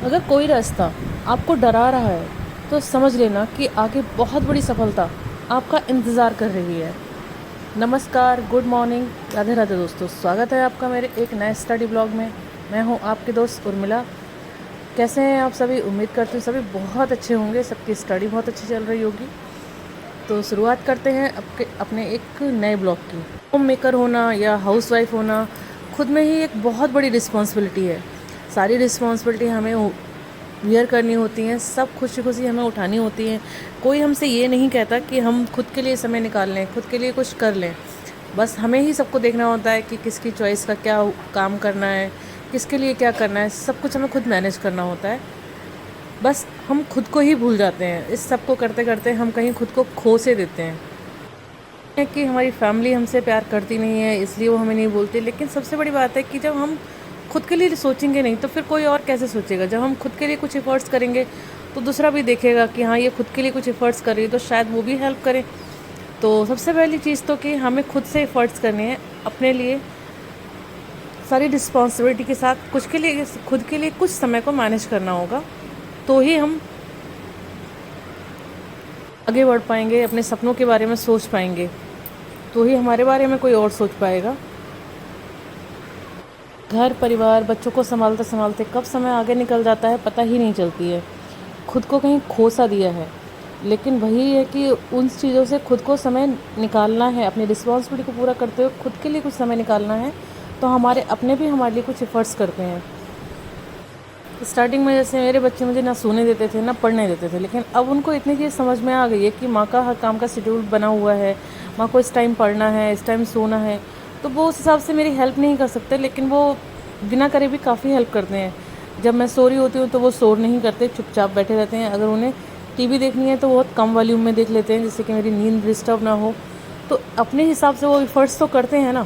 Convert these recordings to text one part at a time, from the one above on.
अगर कोई रास्ता आपको डरा रहा है तो समझ लेना कि आगे बहुत बड़ी सफलता आपका इंतज़ार कर रही है। नमस्कार, गुड मॉर्निंग, राधे राधे दोस्तों, स्वागत है आपका मेरे एक नए स्टडी ब्लॉग में। मैं हूं आपकी दोस्त उर्मिला। कैसे हैं आप सभी? उम्मीद करती हूँ सभी बहुत अच्छे होंगे, सबकी स्टडी बहुत अच्छी चल रही होगी। तो शुरुआत करते हैं अपने एक नए ब्लॉग की। होम मेकर होना या हाउस वाइफ होना खुद में ही एक बहुत बड़ी रिस्पॉन्सिबिलिटी है। सारी रिस्पॉन्सिबिलिटी हमें वियर करनी होती हैं, सब खुशी खुशी हमें उठानी होती हैं। कोई हमसे ये नहीं कहता कि हम खुद के लिए समय निकाल लें, खुद के लिए कुछ कर लें। बस हमें ही सबको देखना होता है कि किसकी चॉइस का क्या काम करना है, किसके लिए क्या करना है, सब कुछ हमें खुद मैनेज करना होता है। बस हम खुद को ही भूल जाते हैं। इस सब को करते करते हम कहीं खुद को खो से देते हैं कि हमारी फैमिली हमसे प्यार करती नहीं है इसलिए वो हमें नहीं बोलती। लेकिन सबसे बड़ी बात है कि जब हम खुद के लिए सोचेंगे नहीं तो फिर कोई और कैसे सोचेगा। जब हम खुद के लिए कुछ एफर्ट्स करेंगे तो दूसरा भी देखेगा कि हाँ, ये खुद के लिए कुछ एफर्ट्स कर रही है तो शायद वो भी हेल्प करे। तो सबसे पहली चीज़ तो कि हमें खुद से एफर्ट्स करने हैं अपने लिए, सारी रिस्पॉन्सिबिलिटी के साथ कुछ के लिए, खुद के लिए कुछ समय को मैनेज करना होगा। तो ही हम आगे बढ़ पाएंगे, अपने सपनों के बारे में सोच पाएंगे, तो ही हमारे बारे में कोई और सोच पाएगा। घर परिवार बच्चों को संभालते संभालते कब समय आगे निकल जाता है पता ही नहीं चलती है। खुद को कहीं खो सा दिया है। लेकिन वही है कि उन चीज़ों से खुद को समय निकालना है, अपनी रिस्पॉन्सिबिलिटी को पूरा करते हुए खुद के लिए कुछ समय निकालना है। तो हमारे अपने भी हमारे लिए कुछ एफर्ट्स करते हैं। स्टार्टिंग में जैसे मेरे बच्चे मुझे ना सोने देते थे ना पढ़ने देते थे, लेकिन अब उनको इतनी चीज़ समझ में आ गई है कि माँ का हर काम का शेड्यूल बना हुआ है, माँ को इस टाइम पढ़ना है, इस टाइम सोना है। तो वो उस हिसाब से मेरी हेल्प नहीं कर सकते, लेकिन वो बिना करे भी काफ़ी हेल्प करते हैं। जब मैं सो रही होती हूँ तो वो शोर नहीं करते, चुपचाप बैठे रहते हैं। अगर उन्हें टीवी देखनी है तो बहुत कम वॉल्यूम में देख लेते हैं जिससे कि मेरी नींद डिस्टर्ब ना हो। तो अपने हिसाब से वो एफर्ट्स तो करते हैं ना।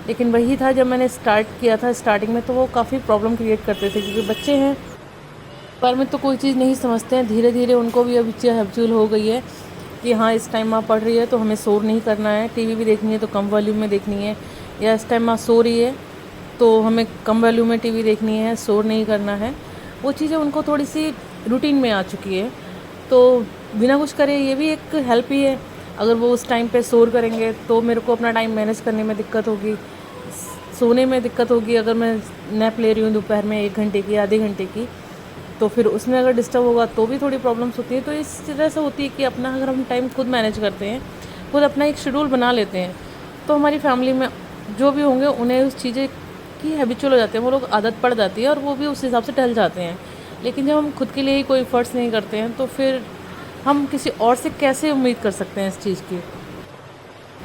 लेकिन वही था, जब मैंने स्टार्ट किया था स्टार्टिंग में तो वो काफ़ी प्रॉब्लम क्रिएट करते थे, क्योंकि बच्चे हैं पर में तो कोई चीज़ नहीं समझते हैं। धीरे धीरे उनको भी अब हैबिचुअल हो गई है कि हाँ, इस टाइम माँ पढ़ रही है तो हमें शोर नहीं करना है, टीवी भी देखनी है तो कम वॉल्यूम में देखनी है, या इस टाइम माँ सो रही है तो हमें कम वॉल्यूम में टीवी देखनी है, शोर नहीं करना है। वो चीज़ें उनको थोड़ी सी रूटीन में आ चुकी है। तो बिना कुछ करे ये भी एक हेल्प ही है। अगर वो उस टाइम पे शोर करेंगे तो मेरे को अपना टाइम मैनेज करने में दिक्कत होगी, सोने में दिक्कत होगी। अगर मैं नैप ले रही हूँ दोपहर में 1 घंटे की, आधे घंटे की, तो फिर उसमें अगर डिस्टर्ब होगा तो भी थोड़ी प्रॉब्लम्स होती है। तो इस तरह से होती है कि अपना अगर हम टाइम खुद मैनेज करते हैं, खुद अपना एक शेड्यूल बना लेते हैं, तो हमारी फैमिली में जो भी होंगे उन्हें उस चीज़ें की हैबिचुअल हो जाते हैं, वो लोग आदत पड़ जाती है और वो भी उस हिसाब से टहल जाते हैं। लेकिन जब हम खुद के लिए ही कोई एफर्ट्स नहीं करते हैं तो फिर हम किसी और से कैसे उम्मीद कर सकते हैं इस चीज़ की।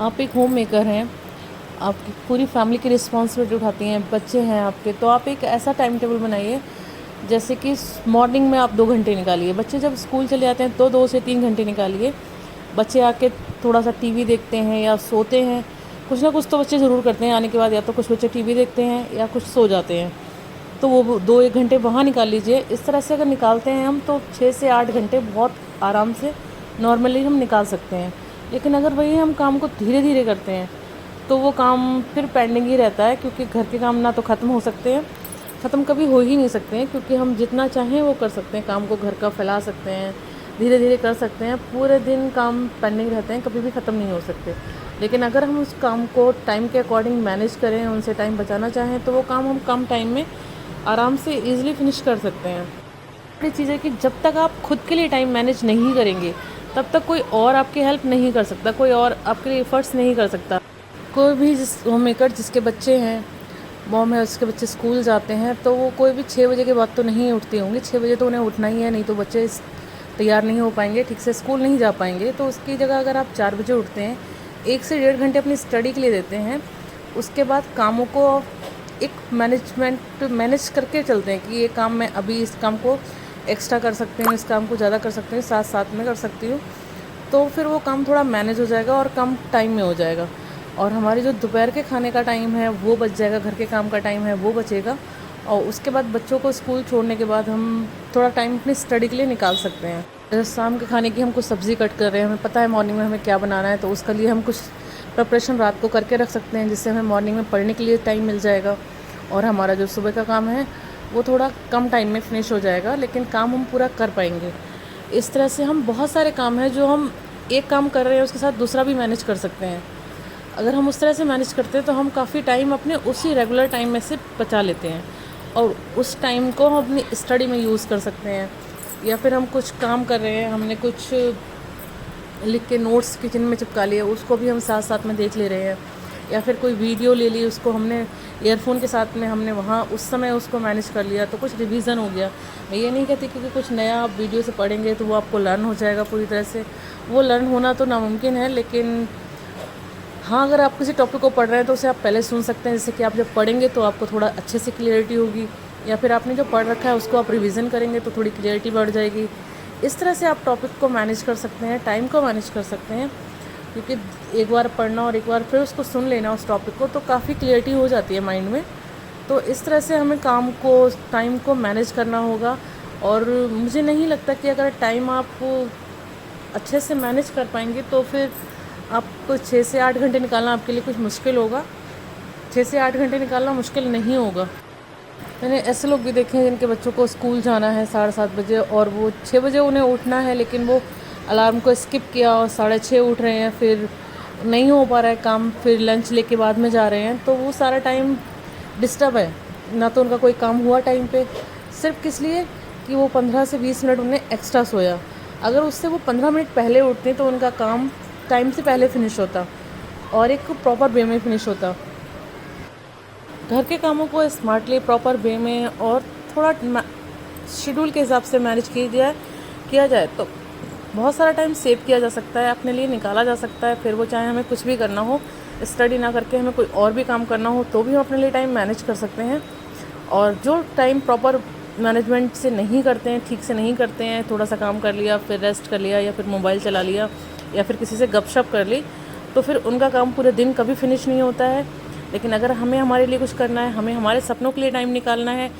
आप एक होम मेकर हैं, आपकी पूरी फैमिली की रिस्पॉन्सिबिलिटी उठाती हैं, बच्चे हैं आपके, तो आप एक ऐसा टाइम टेबल बनाइए जैसे कि मॉर्निंग में आप 2 घंटे निकालिए। बच्चे जब स्कूल चले जाते हैं तो 2 से 3 घंटे निकालिए। बच्चे आके थोड़ा सा टीवी देखते हैं या सोते हैं, कुछ ना कुछ तो बच्चे ज़रूर करते हैं आने के बाद। या तो कुछ बच्चे टीवी देखते हैं या कुछ सो जाते हैं, तो वो 2-1 घंटे वहाँ निकाल लीजिए। इस तरह से अगर निकालते हैं हम तो 6 से 8 घंटे बहुत आराम से नॉर्मली हम निकाल सकते हैं। लेकिन अगर वही हम काम को धीरे धीरे करते हैं तो वो काम फिर पेंडिंग ही रहता है, क्योंकि घर के काम ना तो ख़त्म हो सकते हैं, ख़त्म कभी हो ही नहीं सकते हैं, क्योंकि हम जितना चाहें वो कर सकते हैं। काम को घर का फैला सकते हैं, धीरे धीरे कर सकते हैं, पूरे दिन काम पेंडिंग रहते हैं, कभी भी ख़त्म नहीं हो सकते। लेकिन अगर हम उस काम को टाइम के अकॉर्डिंग मैनेज करें, उनसे टाइम बचाना चाहें, तो वो काम हम कम टाइम में आराम से ईज़िली फिनिश कर सकते हैं। बड़ी चीज़ है कि जब तक आप खुद के लिए टाइम मैनेज नहीं करेंगे तब तक कोई और आपकी हेल्प नहीं कर सकता, कोई और आपके लिए एफर्ट्स नहीं कर सकता। कोई भी जिस होम मेकर जिसके बच्चे हैं, मॉम है, उसके बच्चे स्कूल जाते हैं, तो वो कोई भी 6 बजे के बाद तो नहीं उठती होंगी। 6 बजे तो उन्हें उठना ही है, नहीं तो बच्चे तैयार नहीं हो पाएंगे, ठीक से स्कूल नहीं जा पाएंगे। तो उसकी जगह अगर आप 4 बजे उठते हैं, 1 से 1.5 घंटे अपनी स्टडी के लिए देते हैं, उसके बाद कामों को एक मैनेज करके चलते हैं कि ये काम मैं अभी इस काम को एक्स्ट्रा कर सकती हूँ, इस काम को ज़्यादा कर सकती हूँ, साथ साथ में कर सकती हूँ, तो फिर वो काम थोड़ा मैनेज हो जाएगा और कम टाइम में हो जाएगा। और हमारे जो दोपहर के खाने का टाइम है वो बच जाएगा, घर के काम का टाइम है वो बचेगा। और उसके बाद बच्चों को स्कूल छोड़ने के बाद हम थोड़ा टाइम अपनी स्टडी के लिए निकाल सकते हैं। जैसे शाम के खाने की हम कुछ सब्ज़ी कट कर रहे हैं, हमें पता है मॉर्निंग में हमें क्या बनाना है, तो उसके लिए हम कुछ प्रिपरेशन रात को करके रख सकते हैं, जिससे हमें मॉर्निंग में पढ़ने के लिए टाइम मिल जाएगा। और हमारा जो सुबह का काम है वो थोड़ा कम टाइम में फिनिश हो जाएगा, लेकिन काम हम पूरा कर पाएंगे। इस तरह से हम बहुत सारे काम हैं जो हम एक काम कर रहे हैं उसके साथ दूसरा भी मैनेज कर सकते हैं। अगर हम उस तरह से मैनेज करते हैं तो हम काफ़ी टाइम अपने उसी रेगुलर टाइम में से बचा लेते हैं, और उस टाइम को हम अपनी स्टडी में यूज़ कर सकते हैं। या फिर हम कुछ काम कर रहे हैं, हमने कुछ लिख के नोट्स किचन में चिपका लिए, उसको भी हम साथ साथ में देख ले रहे हैं। या फिर कोई वीडियो ले ली, उसको हमने ईयरफोन के साथ में हमने वहाँ उस समय उसको मैनेज कर लिया, तो कुछ रिवीजन हो गया। मैं ये नहीं कहती क्योंकि कुछ नया आप वीडियो से पढ़ेंगे तो वो आपको लर्न हो जाएगा पूरी तरह से, वो लर्न होना तो नामुमकिन है। लेकिन हाँ, अगर आप किसी टॉपिक को पढ़ रहे हैं तो उसे आप पहले सुन सकते हैं, जिससे कि आप जब पढ़ेंगे तो आपको थोड़ा अच्छे से क्लियरिटी होगी। या फिर आपने जो पढ़ रखा है उसको आप रिवीजन करेंगे तो थोड़ी क्लियरिटी बढ़ जाएगी। इस तरह से आप टॉपिक को मैनेज कर सकते हैं, टाइम को मैनेज कर सकते हैं, क्योंकि एक बार पढ़ना और एक बार फिर उसको सुन लेना उस टॉपिक को, तो काफ़ी क्लियरिटी हो जाती है माइंड में। तो इस तरह से हमें काम को, टाइम को मैनेज करना होगा। और मुझे नहीं लगता कि अगर टाइम आप अच्छे से मैनेज कर पाएंगे तो फिर आपको 6 से 8 घंटे निकालना आपके लिए कुछ मुश्किल होगा। 6 से 8 घंटे निकालना मुश्किल नहीं होगा। मैंने ऐसे लोग भी देखे हैं जिनके बच्चों को स्कूल जाना है 7:30 बजे, और वो 6 बजे उन्हें उठना है, लेकिन वो अलार्म को स्किप किया और 6:30 उठ रहे हैं, फिर नहीं हो पा रहा है काम, फिर लंच लेके बाद में जा रहे हैं, तो वो सारा टाइम डिस्टर्ब है। ना तो उनका कोई काम हुआ टाइम पे, सिर्फ किस लिए कि वो 15 से 20 मिनट उन्हें एक्स्ट्रा सोया। अगर उससे वो 15 मिनट पहले उठते तो उनका काम टाइम से पहले फिनिश होता और एक प्रॉपर वे में फिनिश होता। घर के कामों को स्मार्टली, प्रॉपर वे में और थोड़ा शेड्यूल के हिसाब से मैनेज किया जाए तो बहुत सारा टाइम सेव किया जा सकता है, अपने लिए निकाला जा सकता है। फिर वो चाहे हमें कुछ भी करना हो, स्टडी ना करके हमें कोई और भी काम करना हो, तो भी हम अपने लिए टाइम मैनेज कर सकते हैं। और जो टाइम प्रॉपर मैनेजमेंट से नहीं करते हैं, ठीक से नहीं करते हैं, थोड़ा सा काम कर लिया, फिर रेस्ट कर लिया, या फिर मोबाइल चला लिया, या फिर किसी से गपशप कर ली, तो फिर उनका काम पूरे दिन कभी फिनिश नहीं होता है। लेकिन अगर हमें हमारे लिए कुछ करना है, हमें हमारे सपनों के लिए टाइम निकालना है,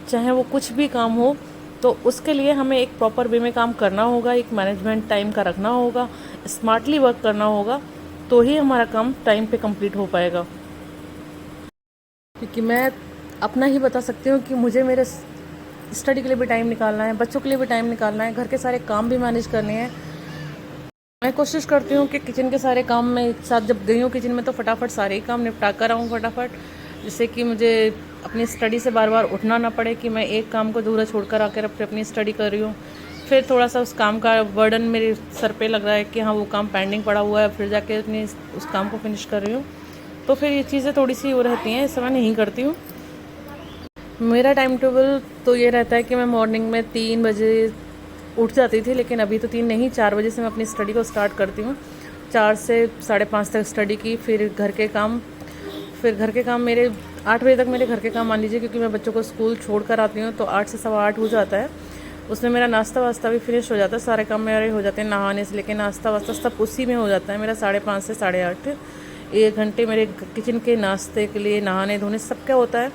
चाहे वो कुछ भी काम हो, तो उसके लिए हमें एक प्रॉपर वे में काम करना होगा, एक मैनेजमेंट टाइम का रखना होगा, स्मार्टली वर्क करना होगा, तो ही हमारा काम टाइम पे कंप्लीट हो पाएगा। क्योंकि मैं अपना ही बता सकती हूँ कि मुझे मेरे स्टडी के लिए भी टाइम निकालना है, बच्चों के लिए भी टाइम निकालना है, घर के सारे काम भी मैनेज करने हैं। मैं कोशिश करती हूँ कि किचन के सारे काम में एक साथ जब गई हूँ किचन में तो फटाफट सारे ही काम निपटा कर आऊँ फटाफट, जिससे कि मुझे अपनी स्टडी से बार बार उठना ना पड़े कि मैं एक काम को अधूरा छोड़कर आकर अपनी स्टडी कर रही हूँ। फिर थोड़ा सा उस काम का बर्डन मेरे सर पे लग रहा है कि हाँ वो काम पेंडिंग पड़ा हुआ है, फिर जाके अपनी उस काम को फिनिश कर रही हूँ, तो फिर ये चीज़ें थोड़ी सी वो रहती हैं, इस समय नहीं करती हूँ। मेरा टाइम टेबल तो ये रहता है कि मैं मॉर्निंग में 3 बजे उठ जाती थी, लेकिन अभी तो 3 नहीं, 4 बजे से मैं अपनी स्टडी को स्टार्ट करती हूँ। 4 से 5:30 तक स्टडी की, फिर घर के काम मेरे 8 बजे तक मेरे घर के काम मान लीजिए, क्योंकि मैं बच्चों को स्कूल छोड़ कर आती हूँ तो 8 से 8:15 हो जाता है। उसमें मेरा नाश्ता वास्ता भी फिनिश हो जाता है, सारे काम मेरे हो जाते हैं, नहाने से लेकर नाश्ता वास्ता सब उसी में हो जाता है मेरा। 5:30 से 8:30 1 घंटे मेरे किचन के नाश्ते के लिए, नहाने धोने सबका होता है।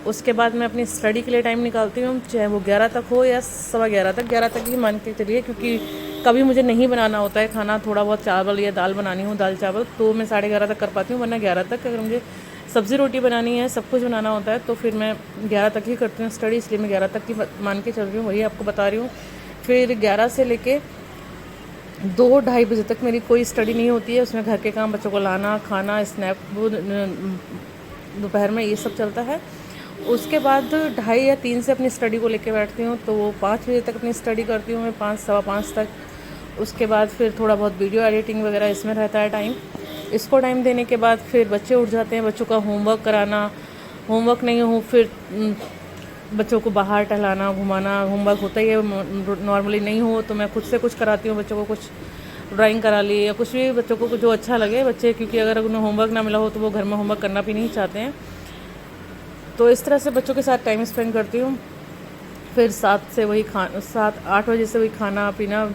उसके बाद मैं अपनी स्टडी के लिए टाइम निकालती हूँ, चाहे वो 11 तक हो या 11:15 तक, 11 तक ही मान के चलिए, क्योंकि कभी मुझे नहीं बनाना होता है खाना, थोड़ा बहुत चावल या दाल बनानी हो, दाल चावल, तो मैं 11:30 तक कर पाती हूँ, वरना 11 तक अगर मुझे सब्ज़ी रोटी बनानी है, सब कुछ बनाना होता है, तो फिर मैं 11 तक ही करती हूँ स्टडी, इसलिए मैं 11 तक ही मान के चल रही हूँ, वही आपको बता रही हूँ। फिर 11 से लेके 2-2:30 बजे तक मेरी कोई स्टडी नहीं होती है, उसमें घर के काम, बच्चों को लाना, खाना, स्नैप दोपहर में ये सब चलता है। उसके बाद 2:30 या 3 से अपनी स्टडी को लेके बैठती हूँ, तो वो 5 बजे तक अपनी स्टडी करती हूँ मैं, 5 सवा 5 तक। उसके बाद फिर थोड़ा बहुत वीडियो एडिटिंग वगैरह इसमें रहता है टाइम। इसको टाइम देने के बाद फिर बच्चे उठ जाते हैं, बच्चों का होमवर्क कराना, होमवर्क नहीं हो फिर बच्चों को बाहर टहलाना, घुमाना, होमवर्क होता ही है, नॉर्मली नहीं हो तो मैं खुद से कुछ कराती हूँ, बच्चों को कुछ ड्राइंग करा ली या कुछ भी बच्चों को जो अच्छा लगे। बच्चे क्योंकि अगर उन्हें होमवर्क ना मिला हो तो वो घर में होमवर्क करना भी नहीं चाहते हैं, तो इस तरह से बच्चों के साथ टाइम स्पेंड करती हूँ। फिर 7-8 बजे से वही खाना पीना,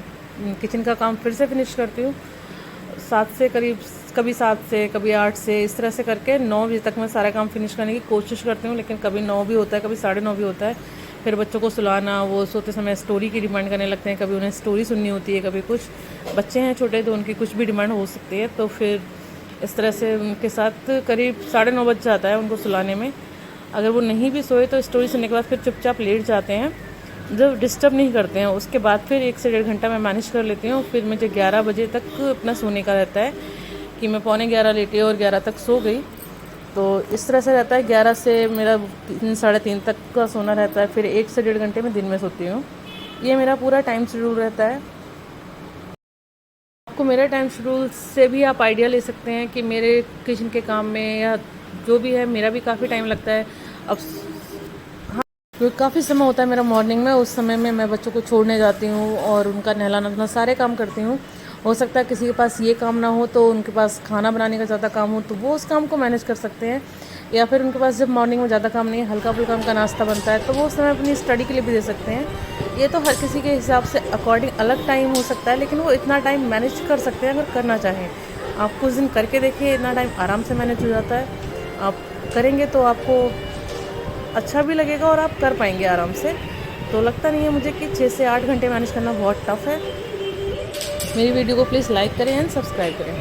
किचन का काम फिर से फिनिश करती हूँ। 7 से करीब, कभी 7 से, कभी 8 से, इस तरह से करके 9 बजे तक मैं सारा काम फिनिश करने की कोशिश करती हूँ, लेकिन कभी 9 भी होता है, कभी 9:30 भी होता है। फिर बच्चों को सुलाना, वो सोते समय स्टोरी की डिमांड करने लगते हैं, कभी उन्हें स्टोरी सुननी होती है, कभी कुछ, बच्चे हैं छोटे तो उनकी कुछ भी डिमांड हो सकती है, तो फिर इस तरह से उनके साथ करीब 9:30 बज जाता है उनको सुलाने में। अगर वो नहीं भी सोए तो स्टोरी सुनने के बाद फिर चुपचाप लेट जाते हैं, जब डिस्टर्ब नहीं करते हैं। उसके बाद फिर 1 से 1.5 घंटा मैं मैनेज कर लेती हूँ। फिर मुझे 11 बजे तक अपना सोने का रहता है कि मैं 11:45 लेटी और 11 तक सो गई। तो इस तरह से रहता है। 11 से मेरा 3 साढ़े 3 तक का सोना रहता है। फिर 1 से 1.5 घंटे में दिन में सोती हूँ। ये मेरा पूरा टाइम शेड्यूल रहता है। आपको मेरे टाइम शेड्यूल से भी आप आइडिया ले सकते हैं कि मेरे किचन के काम में या जो भी है, मेरा भी काफ़ी टाइम लगता है। अब क्योंकि काफ़ी समय होता है मेरा मॉर्निंग में, उस समय में मैं बच्चों को छोड़ने जाती हूँ और उनका नहलाना धुलाना सारे काम करती हूँ। हो सकता है किसी के पास ये काम ना हो तो उनके पास खाना बनाने का ज़्यादा काम हो तो वो उस काम को मैनेज कर सकते हैं, या फिर उनके पास जब मॉर्निंग में ज़्यादा काम नहीं है, हल्का फुल्का उनका नाश्ता बनता है, तो वो उस समय अपनी स्टडी के लिए भी दे सकते हैं। ये तो हर किसी के हिसाब से अकॉर्डिंग अलग टाइम हो सकता है, लेकिन वो इतना टाइम मैनेज कर सकते हैं अगर करना चाहें। आप कुछ दिन करके देखिए, इतना टाइम आराम से मैनेज हो जाता है। आप करेंगे तो आपको अच्छा भी लगेगा और आप कर पाएंगे आराम से। तो लगता नहीं है मुझे कि 6 से 8 घंटे मैनेज करना बहुत टफ़ है। मेरी वीडियो को प्लीज़ लाइक करें एंड सब्सक्राइब करें।